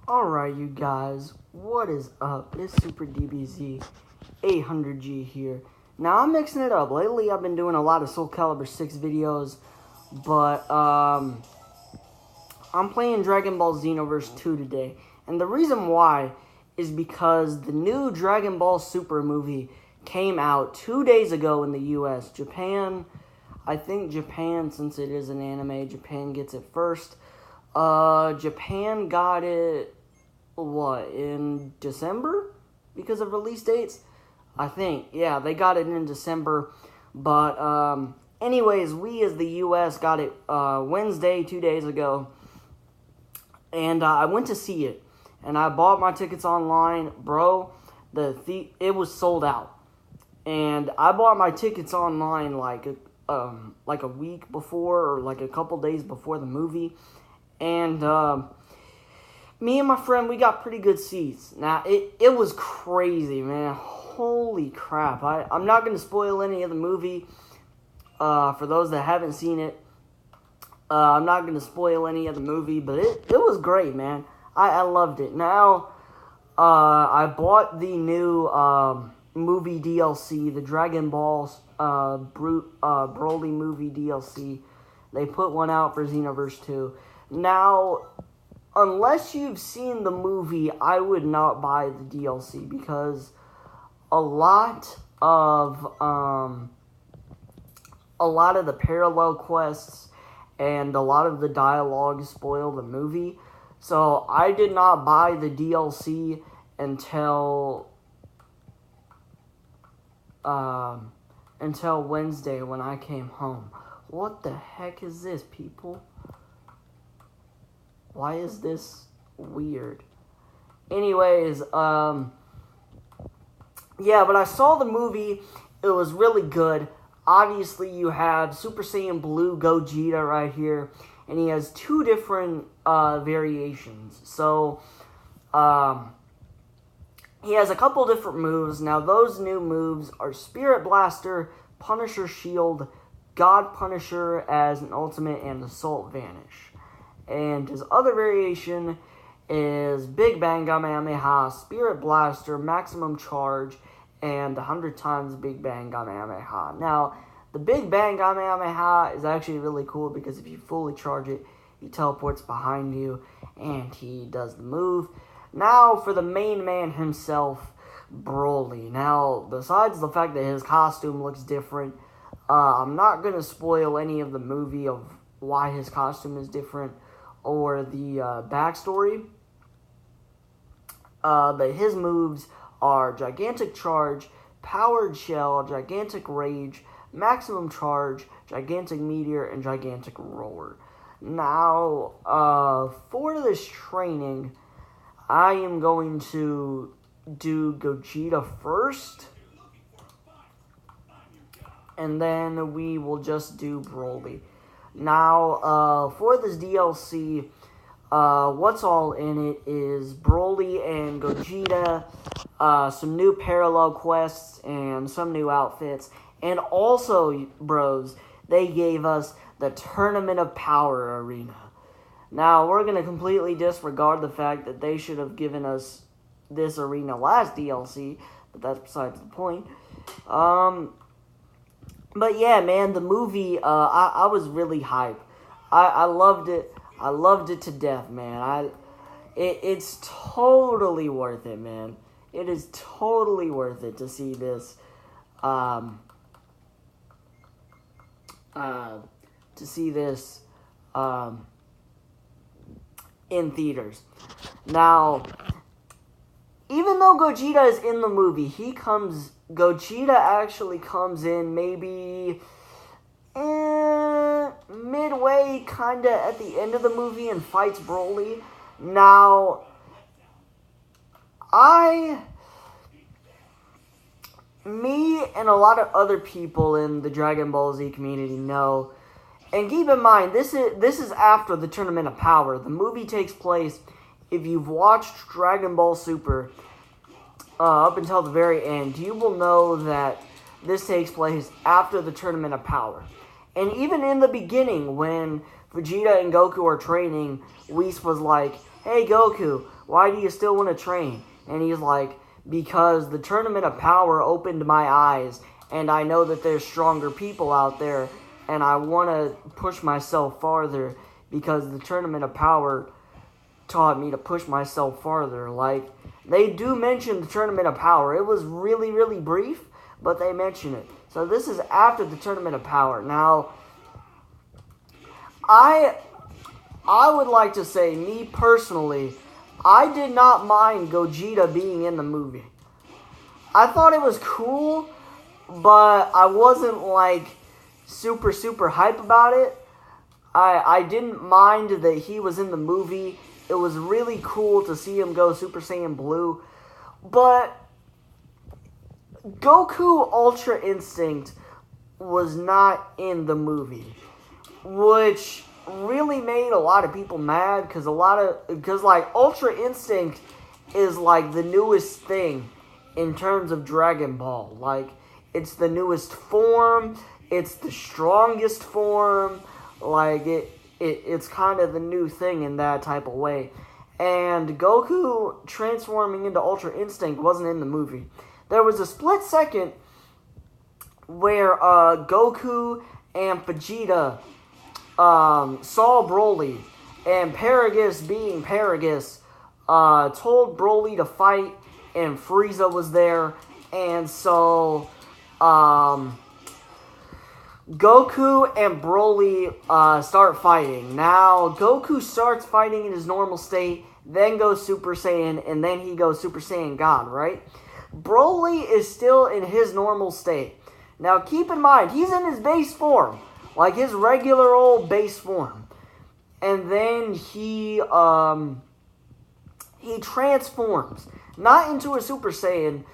Alright, you guys, what is up? It's Super DBZ 800G here. Now, I'm mixing it up. Lately, I've been doing a lot of Soul Calibur 6 videos, but I'm playing Dragon Ball Xenoverse 2 today. And the reason why is because the new Dragon Ball Super movie came out 2 days ago in the US. I think Japan, since it is an anime, Japan gets it first. Japan got it, in December? Because of release dates? I think, yeah, they got it in December. But, anyways, we as the US got it, Wednesday, 2 days ago. And, I went to see it. And I bought my tickets online. Bro, it was sold out. And I bought my tickets online like a week before, or like a couple days before the movie. And me and my friend, we got pretty good seats. Now, it was crazy, man. Holy crap. I'm not going to spoil any of the movie for those that haven't seen it. I'm not going to spoil any of the movie, but it was great, man. I loved it. Now, I bought the new movie DLC, the Dragon Ball Broly movie DLC. They put one out for Xenoverse 2. Now, unless you've seen the movie, I would not buy the DLC because a lot of the parallel quests and a lot of the dialogue spoil the movie. So I did not buy the DLC until Wednesday when I came home. What the heck is this, people? Why is this weird? Anyways, yeah, but I saw the movie. It was really good. Obviously, you have Super Saiyan Blue Gogeta right here, and he has two different variations. So, he has a couple different moves. Now, those new moves are Spirit Blaster, Punisher Shield, God Punisher as an ultimate, and Assault Vanish. And his other variation is Big Bang Kamehameha, Spirit Blaster, Maximum Charge, and 100 times Big Bang Kamehameha. Now, the Big Bang Kamehameha is actually really cool because if you fully charge it, he teleports behind you and he does the move. Now, for the main man himself, Broly. Now, besides the fact that his costume looks different, I'm not going to spoil any of the movie of why his costume is different or the backstory. But his moves are Gigantic Charge, Powered Shell, Gigantic Rage, Maximum Charge, Gigantic Meteor, and Gigantic Roar. Now, for this training, I am going to do Gogeta first, and then we will just do Broly. Now, for this DLC, what's all in it is Broly and Gogeta, some new parallel quests, and some new outfits. And also, bros, they gave us the Tournament of Power arena. Now, we're going to completely disregard the fact that they should have given us this arena last DLC, but that's besides the point. But yeah, man, the movie, I was really hyped. I loved it. I loved it to death, man. It's totally worth it, man. It is totally worth it to see this, in theaters. Now, even though Gogeta is in the movie, Gogeta actually comes in maybe midway, kind of at the end of the movie and fights Broly. Now, me and a lot of other people in the Dragon Ball Z community know, and keep in mind, this is after the Tournament of Power. The movie takes place, if you've watched Dragon Ball Super up until the very end, you will know that this takes place after the Tournament of Power. And even in the beginning, when Vegeta and Goku are training, Whis was like, "Hey Goku, why do you still want to train?" And he's like, "Because the Tournament of Power opened my eyes, and I know that there's stronger people out there, and I want to push myself farther because the Tournament of Power taught me to push myself farther." Like, they do mention the Tournament of Power. It was really, really brief, but they mention it. So this is after the Tournament of Power. Now, I would like to say, me personally, I did not mind Gogeta being in the movie. I thought it was cool, but I wasn't like super, super hype about it. I didn't mind that he was in the movie. It was really cool to see him go Super Saiyan Blue. But Goku Ultra Instinct was not in the movie, which really made a lot of people mad because like Ultra Instinct is like the newest thing in terms of Dragon Ball. Like, it's the newest form, it's the strongest form. Like, it's kind of the new thing in that type of way. And Goku transforming into Ultra Instinct wasn't in the movie. There was a split second where Goku and Vegeta saw Broly, and Paragus, being Paragus, told Broly to fight, and Frieza was there, and so Goku and Broly start fighting. Now, Goku starts fighting in his normal state, then goes Super Saiyan, and then he goes Super Saiyan God, right? Broly is still in his normal state. Now, keep in mind, he's in his base form, like his regular old base form. And then he transforms, not into a Super Saiyan.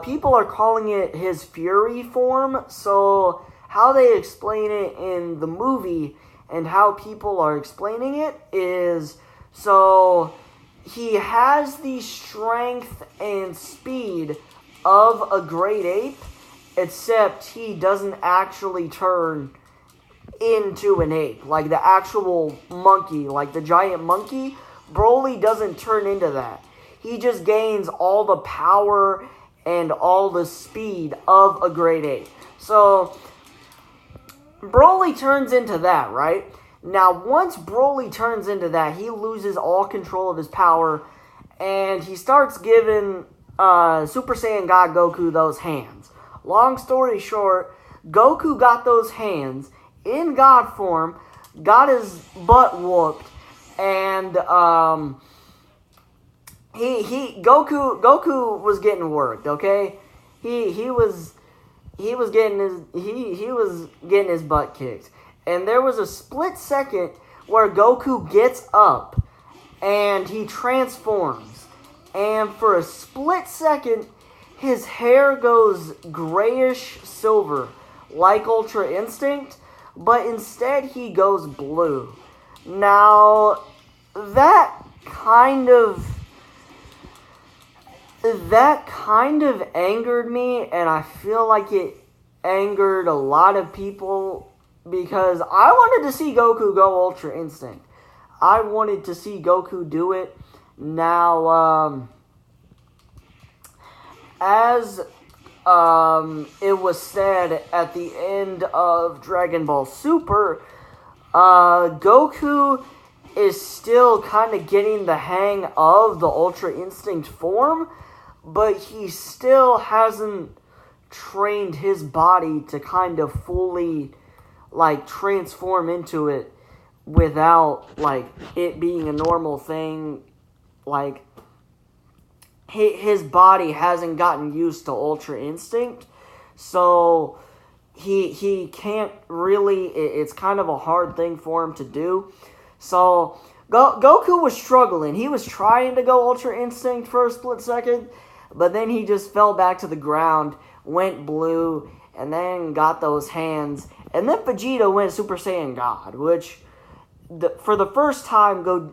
People are calling it his Fury form. So how they explain it in the movie and how people are explaining it is, so he has the strength and speed of a great ape, except he doesn't actually turn into an ape. Like the actual monkey, like the giant monkey, Broly doesn't turn into that. He just gains all the power and all the speed of a great ape. So, Broly turns into that, right? Now, once Broly turns into that, he loses all control of his power, and he starts giving Super Saiyan God Goku those hands. Long story short, Goku got those hands in God form, got his butt whooped, and Goku was getting worked, okay? He was getting his butt kicked. And there was a split second where Goku gets up and he transforms. And for a split second, his hair goes grayish silver, like Ultra Instinct, but instead he goes blue. Now, that kind of angered me, and I feel like it angered a lot of people, because I wanted to see Goku go Ultra Instinct. I wanted to see Goku do it. Now, as it was said at the end of Dragon Ball Super, Goku is still kind of getting the hang of the Ultra Instinct form, but he still hasn't trained his body to kind of fully, like, transform into it without, like, it being a normal thing. Like, his body hasn't gotten used to Ultra Instinct, so he can't really, it's kind of a hard thing for him to do. So Goku was struggling. He was trying to go Ultra Instinct for a split second, but then he just fell back to the ground, went blue, and then got those hands. And then Vegeta went Super Saiyan God, which, for the first time, for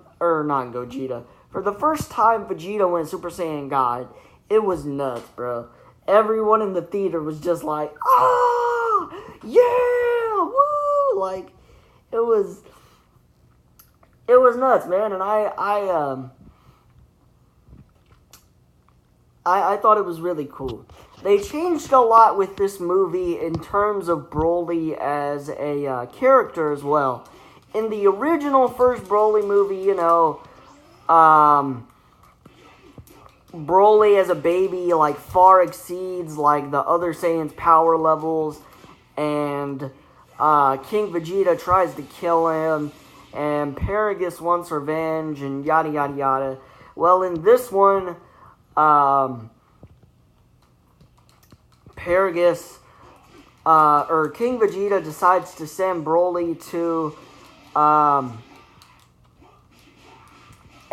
the first time Vegeta went Super Saiyan God, it was nuts, bro. Everyone in the theater was just like, ah, yeah, woo! Like, It was nuts, man, and I thought it was really cool. They changed a lot with this movie in terms of Broly as a character as well. In the original first Broly movie, you know, Broly as a baby like far exceeds like the other Saiyans' power levels, and King Vegeta tries to kill him, and Paragus wants revenge, and yada yada yada. Well, in this one, Paragus, or King Vegeta decides to send Broly to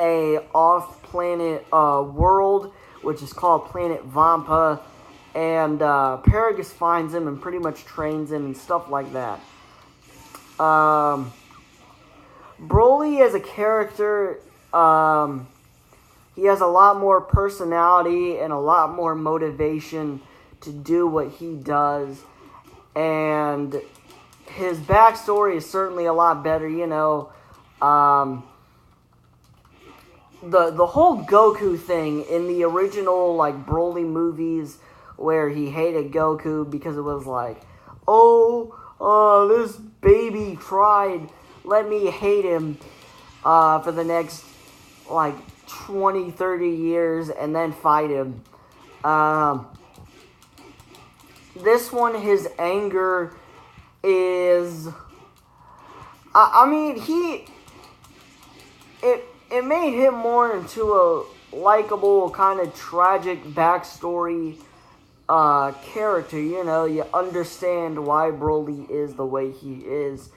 a off-planet world, which is called Planet Vampa, and Paragus finds him and pretty much trains him and stuff like that. Broly as a character, he has a lot more personality and a lot more motivation to do what he does, and his backstory is certainly a lot better, you know. The whole Goku thing in the original like Broly movies, where he hated Goku because it was like, this baby tried, let me hate him for the next like 20, 30 years and then fight him. This one, his anger is, it made him more into a likable, kind of tragic backstory character. You know, you understand why Broly is the way he is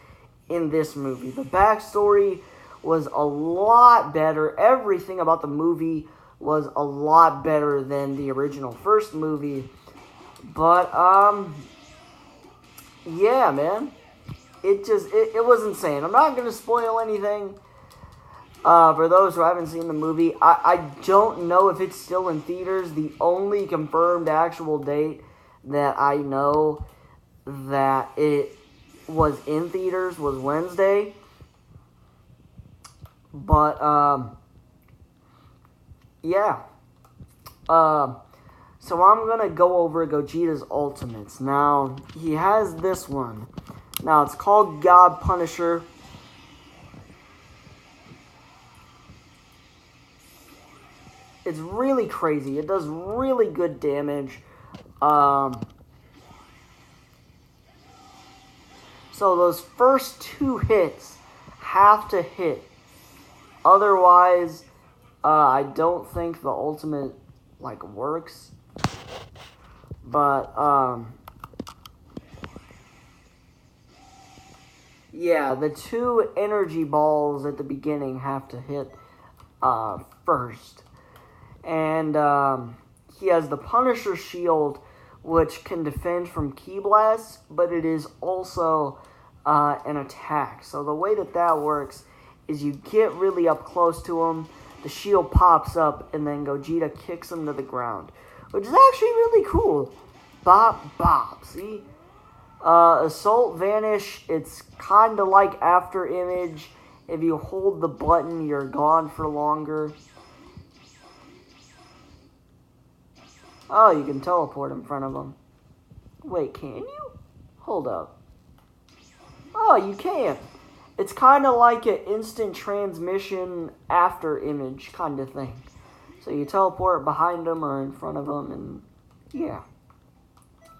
in this movie. The backstory was a lot better. Everything about the movie was a lot better than the original first movie. But, yeah, man. It was insane. I'm not going to spoil anything for those who haven't seen the movie. I don't know if it's still in theaters. The only confirmed actual date that I know that it was in theaters was Wednesday. But, yeah. So I'm going to go over Gogeta's Ultimates. Now, he has this one. Now, it's called God Punisher. It's really crazy. It does really good damage. So those first 2 hits have to hit. Otherwise, I don't think the ultimate, like, works. But, yeah, the 2 energy balls at the beginning have to hit first. And he has the Punisher Shield, which can defend from Ki Blasts, but it is also an attack. So the way that works is you get really up close to him, the shield pops up, and then Gogeta kicks him to the ground, which is actually really cool. Bop, bop, see? Assault Vanish, it's kind of like After Image. If you hold the button, you're gone for longer. Oh, you can teleport in front of them. Wait, can you? Hold up. Oh, you can. It's kind of like an instant transmission After Image kind of thing. So you teleport behind them or in front of them, and yeah.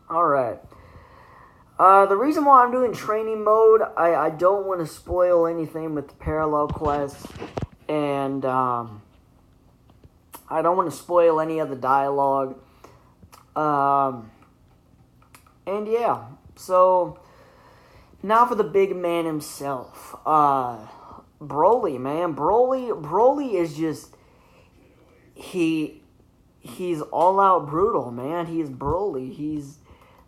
Alright. The reason why I'm doing training mode, I don't want to spoil anything with the parallel quests, and I don't want to spoil any of the dialogue. And yeah, so now for the big man himself, Broly, man. Broly is just, he's all out brutal, man. He's Broly. He's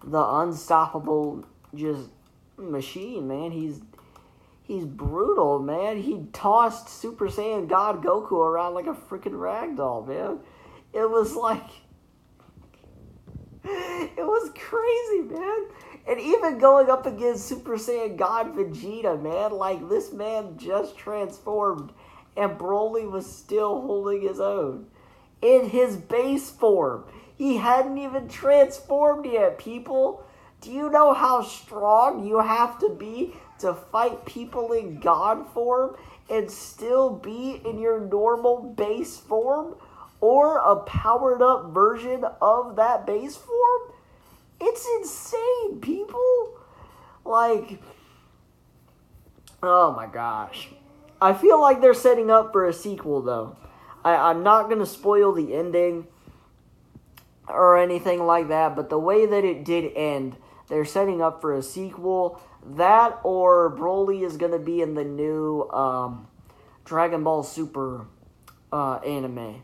the unstoppable just machine, man. He's brutal, man. He tossed Super Saiyan God Goku around like a freaking ragdoll, man. It was like, it was crazy, man. And even going up against Super Saiyan God Vegeta, man, like, this man just transformed, and Broly was still holding his own. In his base form. He hadn't even transformed yet, people. Do you know how strong you have to be to fight people in God form and still be in your normal base form? Or a powered up version of that base form? It's insane, people. Like, oh my gosh. I feel like they're setting up for a sequel, though. I'm not going to spoil the ending or anything like that, but the way that it did end, they're setting up for a sequel. That or Broly is going to be in the new Dragon Ball Super anime.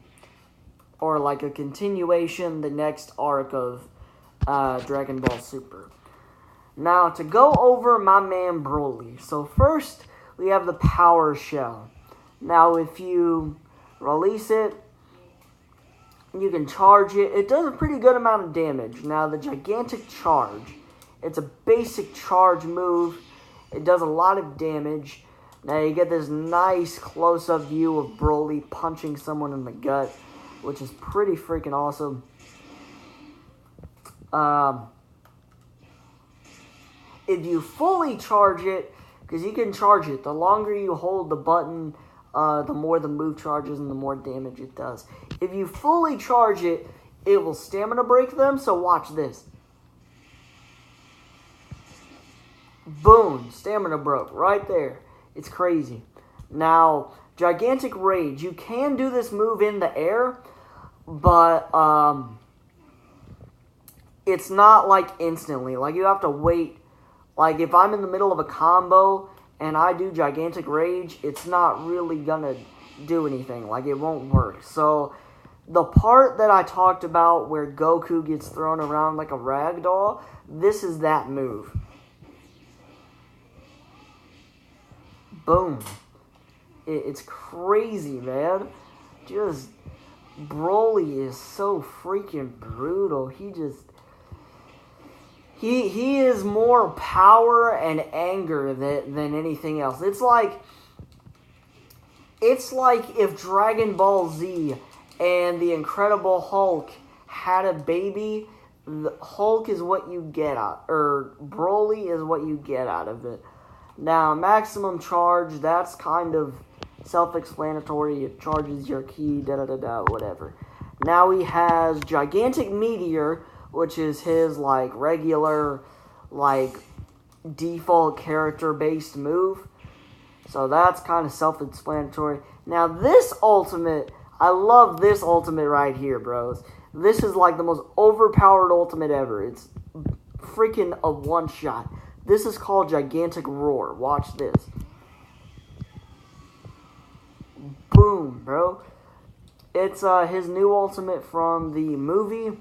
Or like a continuation, the next arc of Dragon Ball Super. Now, to go over my man Broly. So first, we have the Power Shell. Now, if you release it, you can charge it. It does a pretty good amount of damage. Now, the Gigantic Charge. It's a basic charge move. It does a lot of damage. Now, you get this nice close-up view of Broly punching someone in the gut, which is pretty freaking awesome. If you fully charge it, because you can charge it, the longer you hold the button, the more the move charges and the more damage it does. If you fully charge it, it will stamina break them, so watch this. Boom, stamina broke right there. It's crazy. Now, Gigantic Rage. You can do this move in the air, but it's not like instantly. Like, you have to wait. Like, if I'm in the middle of a combo and I do Gigantic Rage, it's not really gonna do anything. Like, it won't work. So, the part that I talked about where Goku gets thrown around like a rag doll, this is that move. Boom. It's crazy, man. Just, Broly is so freaking brutal. He is more power and anger than anything else. It's like if Dragon Ball Z and the Incredible Hulk had a baby. The Hulk is what you get out, or Broly is what you get out of it. Now, maximum charge, that's kind of self-explanatory. It charges your ki, da-da-da-da, whatever. Now he has Gigantic Meteor, which is his, like, regular, like, default character-based move. So that's kind of self-explanatory. Now, this ultimate, I love this ultimate right here, bros. This is, like, the most overpowered ultimate ever. It's freaking a one-shot. This is called Gigantic Roar. Watch this. Boom, bro. It's his new ultimate from the movie.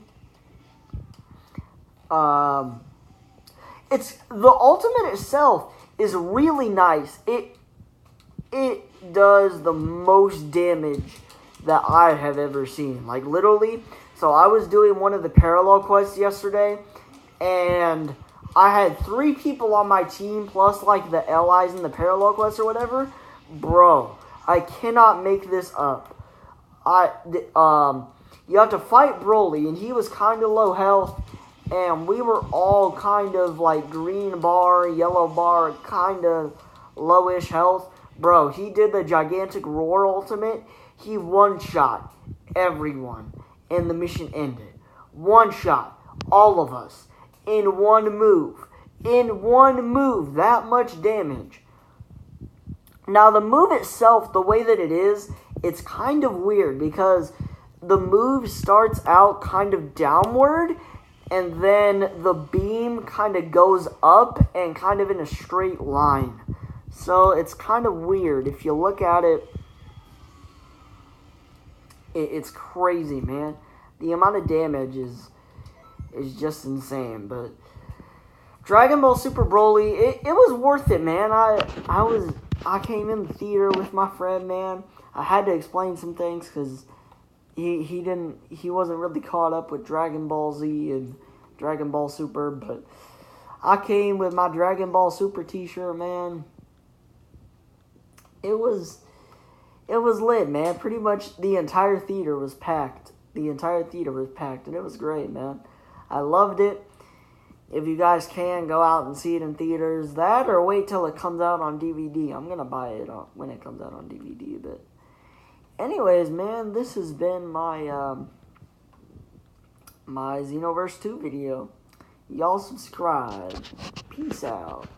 It's the ultimate itself is really nice. It does the most damage that I have ever seen. Like, literally. So I was doing one of the parallel quests yesterday, and I had 3 people on my team, plus, like, the allies in the parallel quest or whatever. Bro, I cannot make this up. You have to fight Broly, and he was kind of low health, and we were all kind of, like, green bar, yellow bar, kind of lowish health. Bro, he did the Gigantic Roar ultimate. He one-shot everyone, and the mission ended. One-shot, all of us. In one move. In one move. That much damage. Now, the move itself, the way that it is, it's kind of weird because the move starts out kind of downward, and then the beam kind of goes up and kind of in a straight line. So, it's kind of weird. If you look at it, it's crazy, man. The amount of damage is just insane. But Dragon Ball Super Broly, it was worth it, man. I came in the theater with my friend, man. I had to explain some things because he wasn't really caught up with Dragon Ball Z and Dragon Ball Super, but I came with my Dragon Ball Super t-shirt, man. It was lit, man. Pretty much the entire theater was packed. The entire theater was packed, and it was great, man. I loved it. If you guys can, go out and see it in theaters. That or wait till it comes out on DVD. I'm going to buy it when it comes out on DVD. But anyways, man, this has been my my Xenoverse 2 video. Y'all subscribe. Peace out.